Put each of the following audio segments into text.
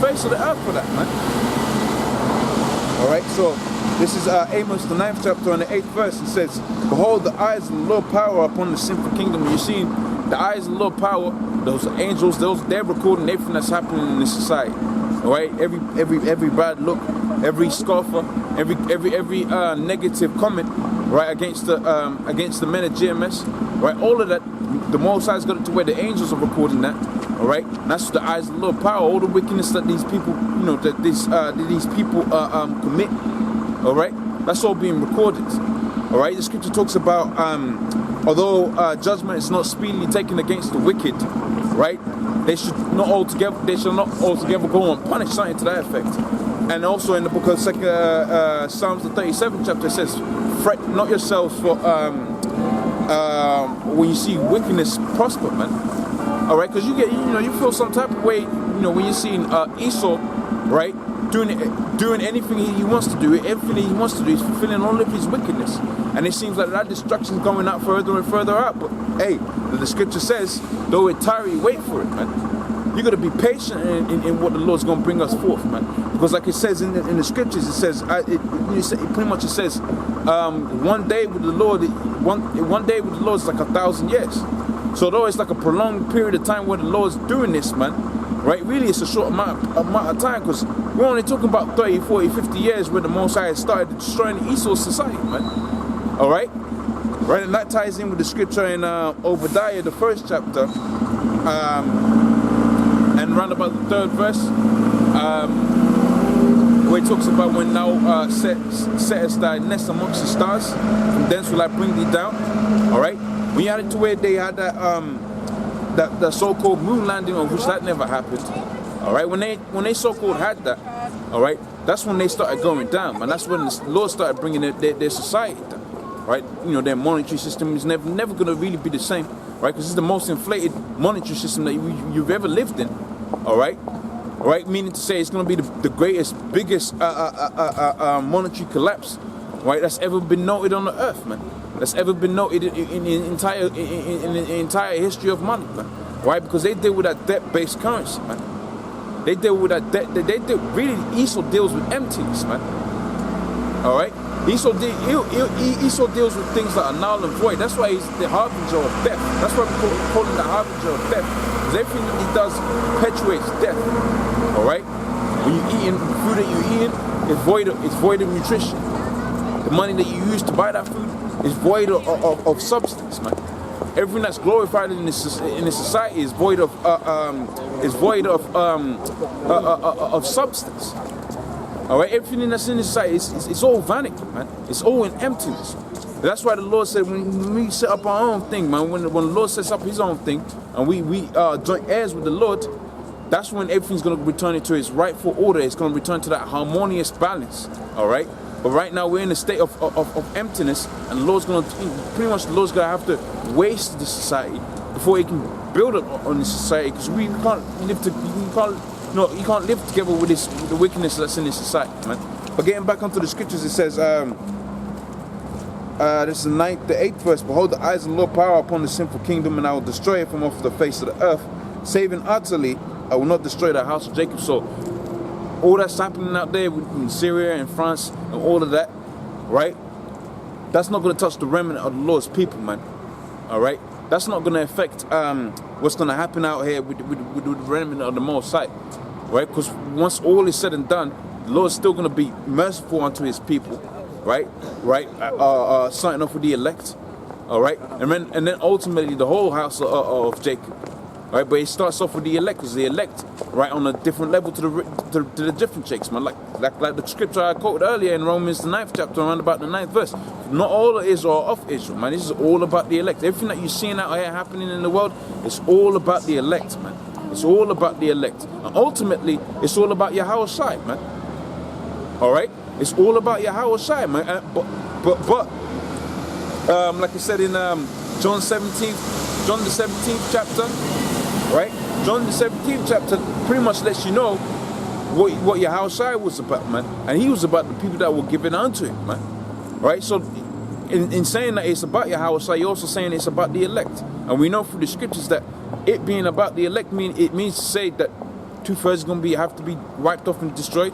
face of the earth for that, man. Alright, so this is Amos, the 9th chapter, and the 8th verse. It says, behold, the eyes of the Lord power upon the sinful kingdom. And you're seeing the eyes of the Lord power, those angels, they're recording everything that's happening in this society. Alright, every bad look, every scoffer, every negative comment, right, against the men of GMS, right, all of that, the Most High's got it to where the angels are recording that, all right, and that's the eyes of the Lord power, all the wickedness that these people, you know, that these people commit, all right, that's all being recorded, all right. The scripture talks about although judgment is not speedily taken against the wicked, right, they should not altogether go unpunished, something to that effect. And also in the book of Psalms, the 37th chapter, it says, fret not yourselves for when you see wickedness prosper, man. All right, because you feel some type of way, you know, when you're seeing Esau, right, doing anything he wants to do, everything he wants to do, he's fulfilling all of his wickedness, and it seems like that destruction is going out further and further out. But hey, the scripture says, though it tarry, wait for it, man. You got to be patient in what the Lord's going to bring us forth, man. Because like it says in the scriptures, it says, it says, one day with the Lord, one day with the Lord is like 1,000 years. So though it's like a prolonged period of time where the Lord's doing this, man, right? Really, it's a short amount of time, because we're only talking about 30, 40, 50 years where the Most High started destroying Esau's society, man. All right? Right, and that ties in with the scripture in Obadiah, the 1st chapter, and round about the 3rd verse, where it talks about when thou settest thy nest amongst the stars, from thence will I bring thee down. All right, when you had it to where they had that so-called moon landing, of which that never happened. All right, when they so-called had that, all right, that's when they started going down, and that's when the Lord started bringing their society down. Right, you know, their monetary system is never going to really be the same, right? Because it's the most inflated monetary system that you've ever lived in. All right, meaning to say it's going to be the biggest monetary collapse, right, that's ever been noted on the earth, man. That's ever been noted in the entire history of money, man. Right? Because they deal with that debt-based currency, man. They deal with that debt. Really, Esau deals with emptiness, man. All right. Esau deals with things that are null and void. That's why he's the harbinger of death. That's why we call him the harbinger of death. Because everything that he does perpetuates death. All right. When you're eating the food that you're eating, it's void of nutrition. The money that you use to buy that food is void of substance, man. Everything that's glorified in this society is void of substance. All right, everything that's in this society it's all vanity, man. It's all in emptiness. That's why the Lord said when we set up our own thing, man. When the Lord sets up His own thing, and we joint heirs with the Lord, that's when everything's going to return into its rightful order. It's going to return to that harmonious balance. All right. But right now we're in a state of emptiness, and the Lord's going to have to waste the society before He can build up on the society, because we can't live you can't live together with the wickedness that's in this society, man. But getting back onto the scriptures, it says, this is the 8th verse. Behold, the eyes of the Lord power upon the sinful kingdom, and I will destroy it from off the face of the earth, saving utterly. I will not destroy the house of Jacob. So all that's happening out there in Syria and France and all of that, right? That's not going to touch the remnant of the Lord's people, man. All right? That's not going to affect what's going to happen out here with the remnant of the Most High, right? Because once all is said and done, the Lord's still going to be merciful unto His people, right? Starting off with the elect, all right? And then ultimately the whole house of Jacob. Right, but it starts off with the elect, because the elect, right, on a different level to the different chicks, man. Like the scripture I quoted earlier in Romans, the 9th chapter, around about the 9th verse. Not all of Israel are of Israel, man. This is all about the elect. Everything that you're seeing out here happening in the world, it's all about the elect, man. It's all about the elect. And ultimately, it's all about Yahweh Shai, man. All right? It's all about Yahweh Shai, man. But like I said in John the 17th chapter, right? John the 17th chapter pretty much lets you know what Yahweh Shai was about, man. And He was about the people that were given unto Him, man. Right? So in saying that it's about Yahweh Shai, you're also saying it's about the elect. And we know through the scriptures that it being about the elect means to say that 2/3 is going to have to be wiped off and destroyed.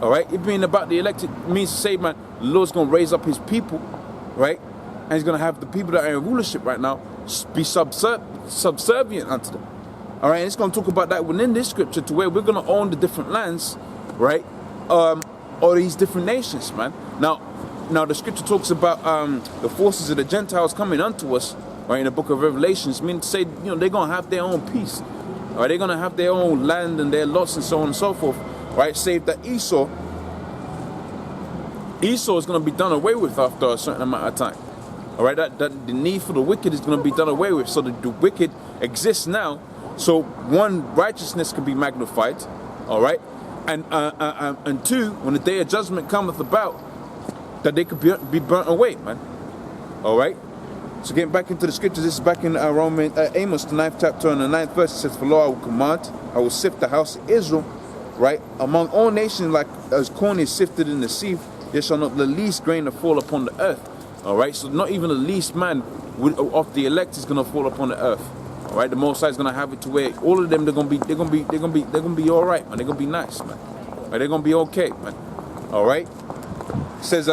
All right, it being about the elected means to say, man, the Lord's going to raise up his people, right? And he's going to have the people that are in rulership right now be subservient unto them. All right, and it's going to talk about that within this scripture to where we're going to own the different lands, right? Or these different nations, man. Now the scripture talks about the forces of the Gentiles coming unto us, right? In the book of Revelations, mean to say, you know, they're going to have their own peace. All right, they're going to have their own land and their lots and so on and so forth. Right, save that Esau is going to be done away with after a certain amount of time. All right, that the need for the wicked is going to be done away with. So the wicked exists now. So one, righteousness can be magnified. All right, and two, when the day of judgment cometh about, that they could be burnt away, man. All right. So getting back into the scriptures, this is back in Amos, the 9th chapter and the 9th verse. It says, "For lo, I will command, I will sift the house of Israel, right, among all nations, like as corn is sifted in the sieve, there shall not the least grain fall upon the earth." All right, so not even the least man of the elect is gonna fall upon the earth. All right, the Most High is gonna have it to where all of them they're gonna be all right, man. They're gonna be nice, man. Right, they're gonna be okay, man. All right. It says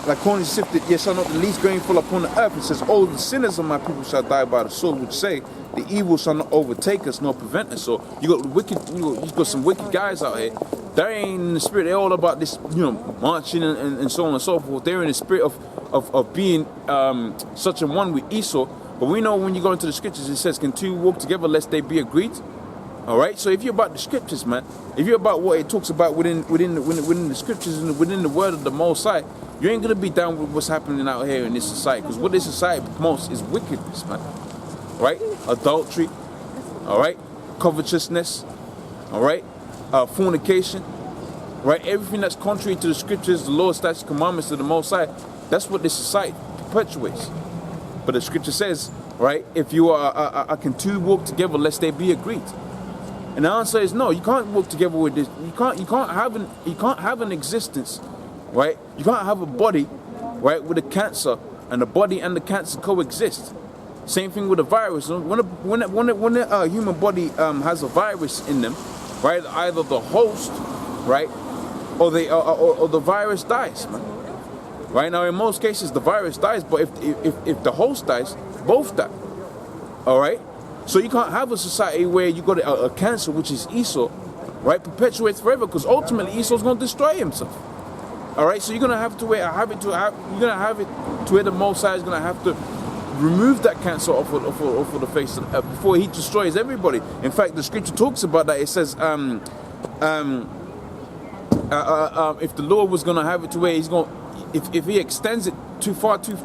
like corn is sifted, yes, shall not the least grain fall upon the earth. It says, "Oh, the sinners of my people shall die by the sword," which say, "The evil shall not overtake us nor prevent us." So you got wicked, you got some wicked guys out here. They ain't in the spirit. They're all about this, you know, marching and so on and so forth. They're in the spirit of being such a one with Esau. But we know when you go into the scriptures, it says, "Can two walk together lest they be agreed?" All right. So if you're about the scriptures, man, if you're about what it talks about within the scriptures and within the word of the Most High, you ain't gonna be down with what's happening out here in this society. Because what this society promotes is wickedness, man. Right? Adultery. All right. Covetousness. All right. Fornication. Right? Everything that's contrary to the scriptures, the Lord's statutes, commandments of the Most High. That's what this society perpetuates. But the scripture says, right? If you can two walk together lest they be agreed. And the answer is no. You can't walk together with this. You can't have an existence, right? You can't have a body, right, with a cancer, and the body and the cancer coexist. Same thing with a virus. When a human body has a virus in them, right? Either the host, right, or the virus dies, man. Right now, in most cases, the virus dies, but if the host dies, both die. All right. So you can't have a society where you got a cancer, which is Esau, right, perpetuates forever, because ultimately Esau's going to destroy himself. All right, so you're gonna have to where the Most High is gonna have to remove that cancer off of the face of the earth before he destroys everybody. In fact, the scripture talks about that. It says, if the Lord was gonna have it to where he's going, if he extends it too far too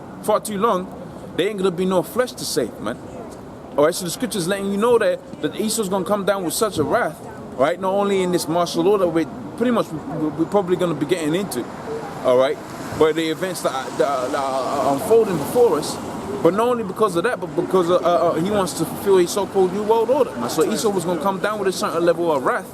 long, there ain't gonna be no flesh to save, man. All right, so the scripture's letting you know that Esau's gonna come down with such a wrath, right? Not only in this martial order, we're probably gonna be getting into, all right, but the events that are unfolding before us. But not only because of that, but because he wants to fulfill his so-called new world order. So Esau was going to come down with a certain level of wrath,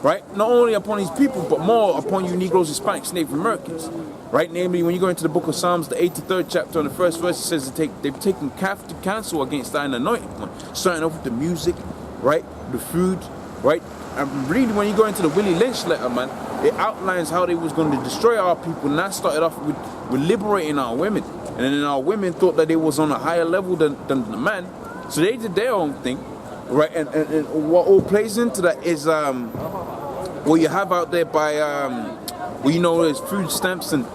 right? Not only upon his people, but more upon you Negroes, Hispanics, Native Americans, right? Namely, when you go into the book of Psalms, the 83rd chapter, and the first verse, it says they've taken captive counsel against thine anointing one, starting off with the music, right? The food, right? And really, when you go into the Willie Lynch letter, man, it outlines how they was going to destroy our people, and that started off with liberating our women. And then our women thought that they was on a higher level than the man. So they did their own thing, right? And what all plays into that is what you have out there by, well, you know, there's food stamps and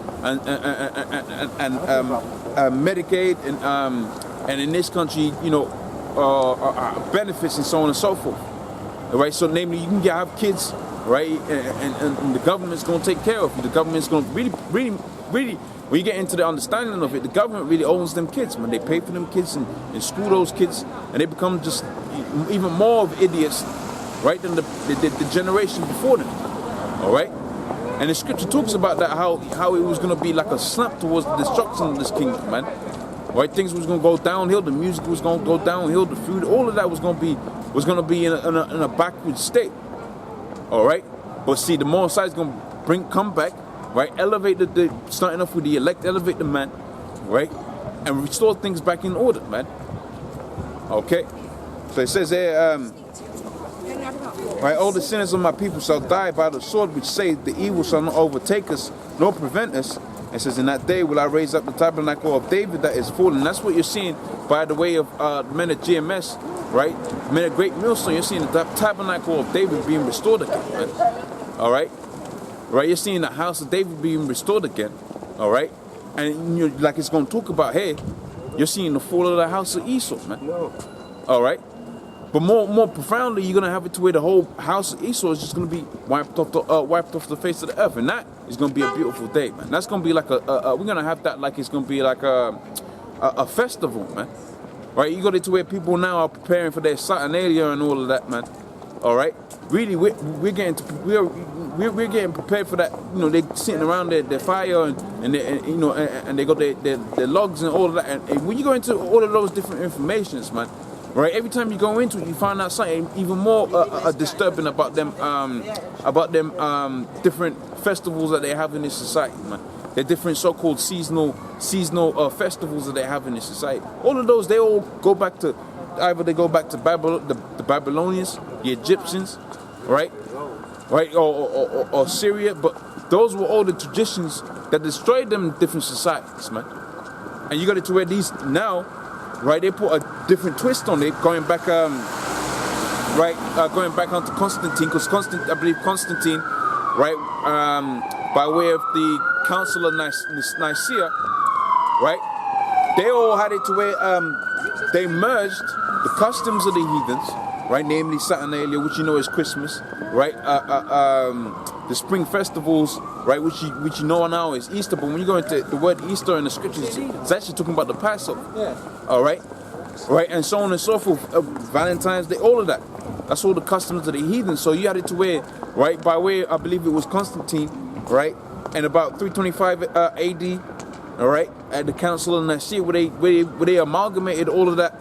Medicaid and in this country, you know, benefits and so on and so forth. Right? So namely, you can have kids, right? And the government's going to take care of you. The government's going to really, when you get into the understanding of it, the government really owns them kids, man. They pay for them kids and school those kids, and they become just even more of idiots, right, than the generation before them, all right? And the scripture talks about that, how it was going to be like a slump towards the destruction of this kingdom, man. Right? Things was going to go downhill, the music was going to go downhill, the food, all of that was going to be in a backward state, all right? But see, the Most High is going to come back, right? Elevate starting off with the elect, elevate the man, right? And restore things back in order, man. Okay? So it says here, Right, all the sinners of my people shall die by the sword, which say the evil shall not overtake us, nor prevent us. It says, in that day will I raise up the tabernacle of David that is fallen. That's what you're seeing by the way of men of GMS, right? Men of Great Millstone. You're seeing the tabernacle of David being restored again, right? All right? Right, you're seeing the house of David being restored again, all right? And you're, like it's going to talk about here, you're seeing the fall of the house of Esau, man. All right? But more profoundly, you're gonna have it to where the whole house of Esau is just gonna be wiped off the face of the earth, and that is gonna be a beautiful day, man. That's gonna be like we're gonna have that like it's gonna be like a festival, man. Right? You got it to where people now are preparing for their Saturnalia and all of that, man. All right? Really, we're getting prepared for that. You know, they're sitting around their fire and they got their logs and all of that. And when you go into all of those different informations, man. Right, every time you go into it, you find out something even more disturbing about them different festivals that they have in this society, man. They're different so-called seasonal festivals that they have in this society. All of those, they all go back to either they go back to the Babylonians, the Egyptians, right, or Syria. But those were all the traditions that destroyed them in different societies, man. And you got it to where these now. Right, they put a different twist on it, going back onto Constantine, because I believe Constantine, right, by way of the Council of Nicaea, right, they all had it to where they merged the customs of the heathens, right, namely Saturnalia, which you know is Christmas, right, the spring festivals, right, which you know now is Easter, but when you go into the word Easter in the scriptures, it's actually talking about the Passover. Yeah. All right, and so on and so forth. Valentine's Day, all of that. That's all the customs of the heathen. So you had it to where, right, by way, I believe it was Constantine, right, and about 325 AD, all right, at the Council of Nicaea, where they amalgamated all of that,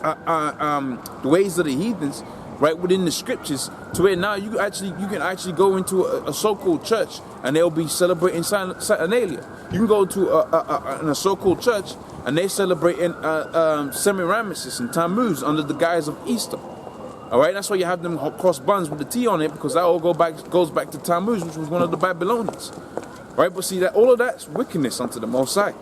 the ways of the heathens, right, within the scriptures, to where now you can actually go into a so-called church and they'll be celebrating Saturnalia. You can go to a so-called church and they're celebrating Semiramis and Tammuz under the guise of Easter. All right, that's why you have them cross buns with the T on it, because that all goes back to Tammuz, which was one of the Babylonians. Right, but see that all of that's wickedness unto the Most High.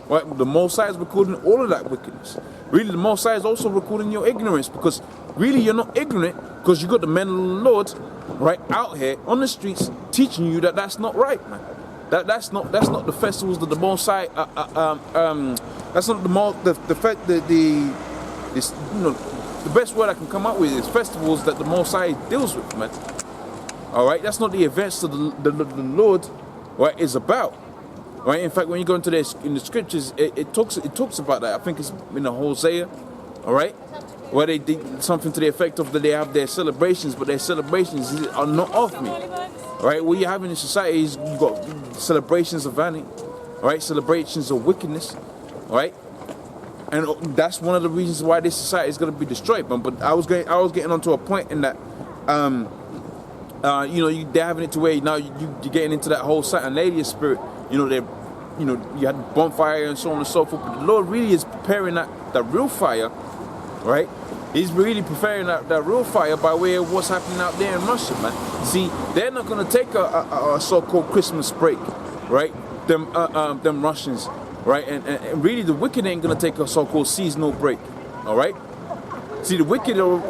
Right, the Most High is recording all of that wickedness. Really, the Most High is also recording your ignorance, because really you're not ignorant, because you got the men of the Lord, right, out here on the streets teaching you that that's not right, man. That's not the festivals that the Most High that's not the best word I can come up with is festivals that the Most High deals with, man. All right, that's not the events that the Lord, right, is about. Right. In fact, when you go into this in the scriptures, it talks about that. I think it's in the Hosea, all right, where they did something to the effect of that they have their celebrations, but their celebrations are not of me. Right. What you have in society is you got celebrations of vanity, right? Celebrations of wickedness, right? And that's one of the reasons why this society is going to be destroyed. But I was getting onto a point in that, they're having it to where now you're getting into that whole Saturnalia spirit. You had bonfire and so on and so forth. But the Lord really is preparing that real fire, right? He's really preparing that real fire by way of what's happening out there in Russia, man. See, they're not going to take a so-called Christmas break, right? Them Russians, right? And really the wicked ain't going to take a so-called seasonal break, all right? See, the wicked are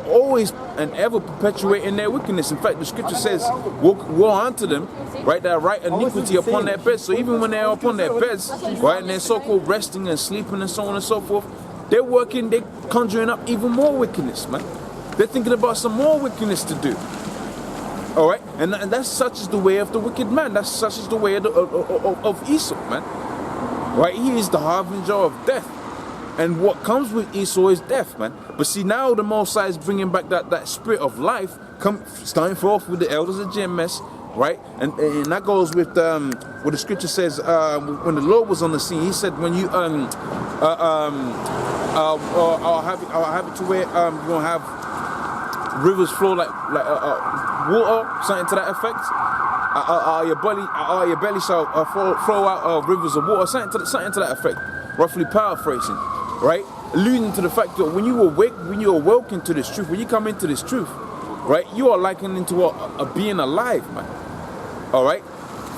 always and ever perpetuating their wickedness. In fact, the scripture says, woe unto them, right, that write iniquity upon their beds. So even when they're upon their beds, right, and they're so-called resting and sleeping and so on and so forth, they're conjuring up even more wickedness, man. They're thinking about some more wickedness to do. All right? And that's such is the way of the wicked man. That's such is the way of Esau, man. Right? He is the harbinger of death. And what comes with Esau is death, man. But see, now the Most High is bringing back that spirit of life, starting forth with the elders of GMS, right? And that goes with what the scripture says when the Lord was on the scene. He said, when you I'll have it to where you're gonna have rivers flow like water, something to that effect. Your belly shall flow out rivers of water, something to that effect. Roughly paraphrasing, right? Alluding to the fact that when you awoke into this truth, when you come into this truth, right? You are likened into a being alive, man. All right.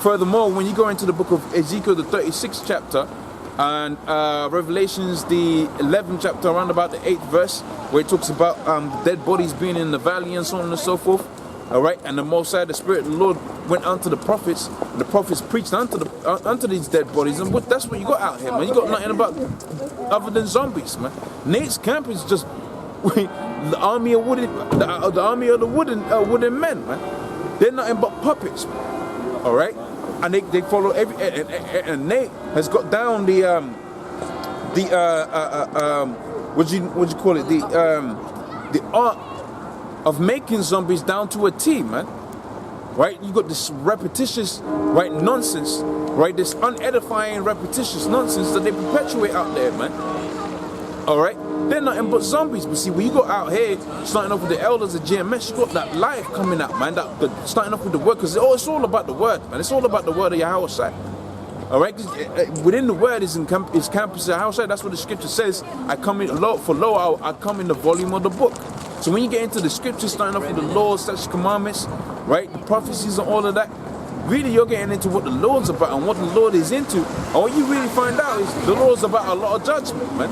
Furthermore, when you go into the book of Ezekiel, the 36th chapter, and Revelations, the 11th chapter, around about the 8th verse, where it talks about dead bodies being in the valley and so on and so forth. All right, and the Most High, the Spirit of the Lord, went unto the prophets, and the prophets preached unto these dead bodies, and that's what you got out here, man. You got nothing about other than zombies, man. Nate's camp is just the army of the army of the wooden men, man. They're nothing but puppets, man. All right. And they follow and Nate has got down what you call it, the art of making zombies down to a T, man. Right? You got this repetitious, right, nonsense, right? This unedifying, repetitious nonsense that they perpetuate out there, man. All right? They're nothing but zombies. But see, when you go out here, starting off with the elders of GMS, you got that life coming out, man. Starting off with the word, because it's all about the word, man. It's all about the word of Yahweh. All right? Within the word is campus of Yahweh. That's what the scripture says. I come in, I come in the volume of the book. So when you get into the scriptures, starting off with the laws, statutes, commandments, right, the prophecies and all of that, really you're getting into what the Lord's about and what the Lord is into. And what you really find out is the Lord's about a lot of judgment, man.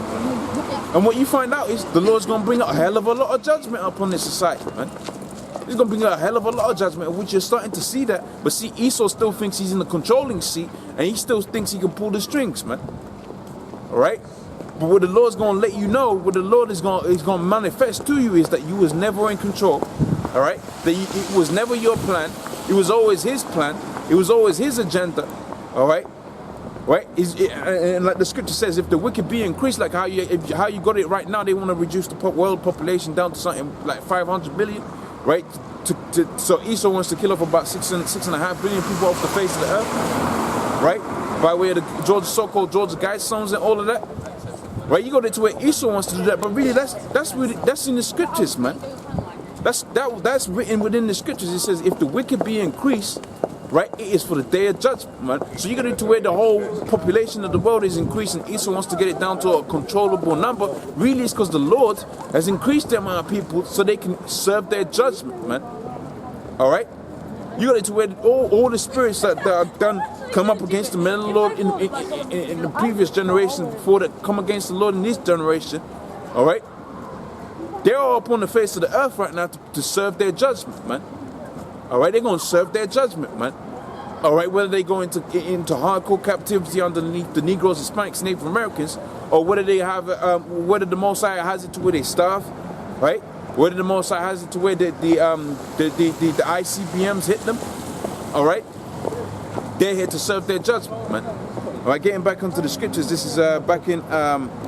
And what you find out is the Lord's going to bring a hell of a lot of judgment upon this society, man. He's going to bring a hell of a lot of judgment, which you're starting to see that. But see, Esau still thinks he's in the controlling seat, and he still thinks he can pull the strings, man. All right? But what the Lord's going to let you know, what the Lord is going to manifest to you is that you was never in control, all right? That it was never your plan. It was always his plan. It was always his agenda, all right? Right? And like the scripture says, if the wicked be increased, like how you got it right now, they want to reduce the world population down to something like 500 billion, right? So Esau wants to kill off about 6.5 billion people off the face of the earth, right? By way of the so-called Georgia Guidestones and all of that, right? You got it to where Esau wants to do that, but really that's in the scriptures, man. That's written within the scriptures. It says, if the wicked be increased, right, it is for the day of judgment, man. So you got into where the whole population of the world is increasing. Esau wants to get it down to a controllable number. Really, it's because the Lord has increased the amount of people so they can serve their judgment, man. All right? You got into where all the spirits that are done come up against the men of the Lord in the previous generation before that come against the Lord in this generation. All right? They're all up on the face of the earth right now to serve their judgment, man. All right, they're going to serve their judgment, man. All right, whether they go into hardcore captivity underneath the Negroes, Hispanics, Native Americans, or whether they have, whether the Most High has it to where they starve, right? Whether the Most High has it to where the ICBMs hit them, all right? They're here to serve their judgment, man. All right, getting back onto the scriptures, this is back in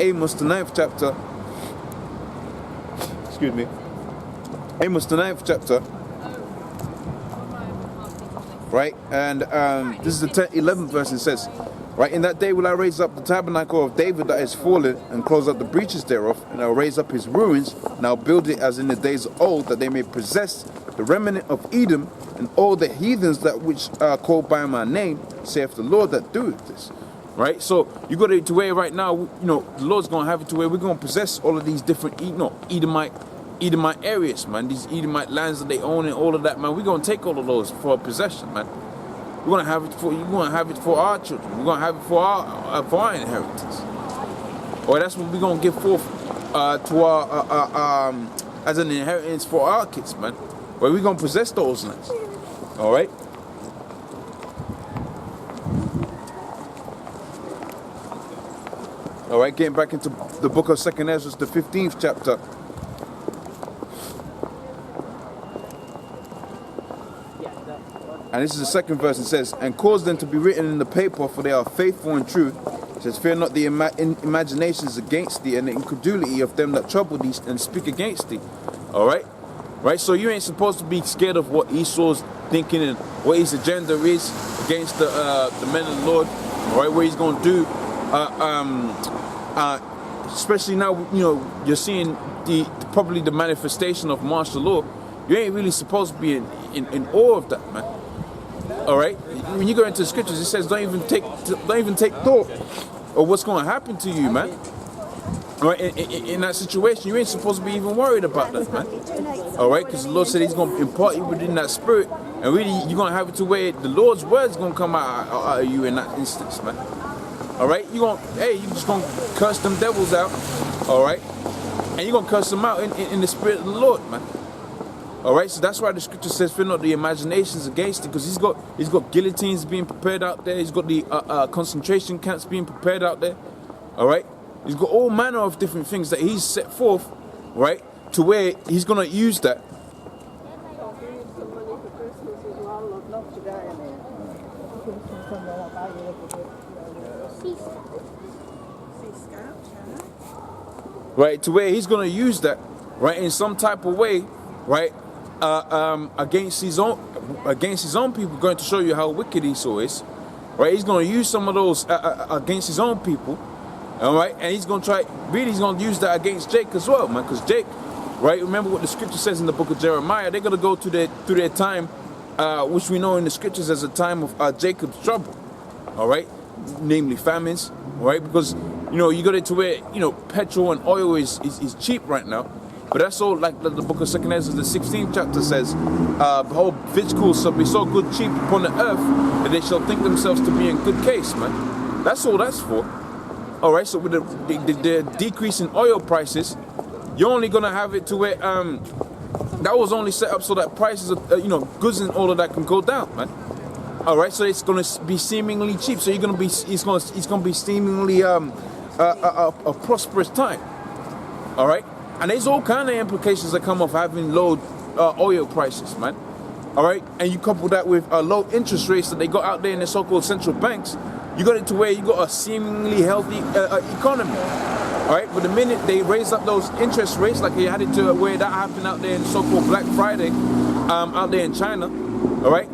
Amos, the 9th chapter. Excuse me. Amos, the 9th chapter. Right, and this is the 11th verse. It says, right, in that day will I raise up the tabernacle of David that is fallen, and close up the breaches thereof, and I'll raise up his ruins, and I'll build it as in the days of old, that they may possess the remnant of Edom, and all the heathens that which are called by my name, saith the Lord that doeth this. Right, so you got it to where right now, you know, the Lord's going to have it to where we're going to possess all of these different, Edomite areas, man. These Edomite lands that they own and all of that, man. We're gonna take all of those for possession, man. We're gonna have it for our children. We're gonna have it for our inheritance. Or that's what we're gonna give forth to our as an inheritance for our kids, man. Where we're gonna possess those lands. All right. All right. Getting back into the book of 2nd Ezra, the 15th chapter. And this is the second verse. It says, and cause them to be written in the paper, for they are faithful and true. It says, fear not the imaginations against thee, and the incredulity of them that trouble thee and speak against thee. All right? Right? So you ain't supposed to be scared of what Esau's thinking and what his agenda is against the men of the Lord. All right? What he's going to do. Especially now, you know, you're seeing probably the manifestation of martial law. You ain't really supposed to be in awe of that, man. All right, when you go into the scriptures, it says don't even take thought of what's going to happen to you, man. Right, in that situation, you ain't supposed to be even worried about that, man. All right, because the Lord said He's going to impart you within that spirit, and really, you're going to have it to where the Lord's word's going to come out of you in that instance, man. All right, you just going to curse them devils out, all right, and you're going to curse them out in the spirit of the Lord, man. All right, so that's why the scripture says, "Fear not the imaginations against it," because he's got guillotines being prepared out there. He's got the concentration camps being prepared out there. All right. He's got all manner of different things that he's set forth, right, to where he's going to use that. Right, to where he's going to use that, right, in some type of way, right, against his own people, going to show you how wicked Esau is, right. He's going to use some of those against his own people. All right, and he's going to he's going to use that against Jake as well, man, because Jake, right, remember what the scripture says in the book of Jeremiah, they're going to go through their time, which we know in the scriptures as a time of Jacob's trouble, all right, namely famines, right, because, you got it to where, petrol and oil is cheap right now, but that's all, like the book of 2 Ezra, the 16th chapter says, behold, victuals shall be so good cheap upon the earth that they shall think themselves to be in good case, man. That's all that's for. All right, so with the decrease in oil prices, you're only gonna have it to where that was only set up so that prices of goods and all of that can go down, man. All right, so it's gonna be seemingly cheap. So it's gonna be seemingly a prosperous time. All right, and there's all kind of implications that come off having low oil prices, man. All right, and you couple that with low interest rates that they got out there in the so-called central banks. You got it to where you got a seemingly healthy economy, all right? But the minute they raise up those interest rates, like they had it to where that happened out there in so-called Black Friday, out there in China, all right?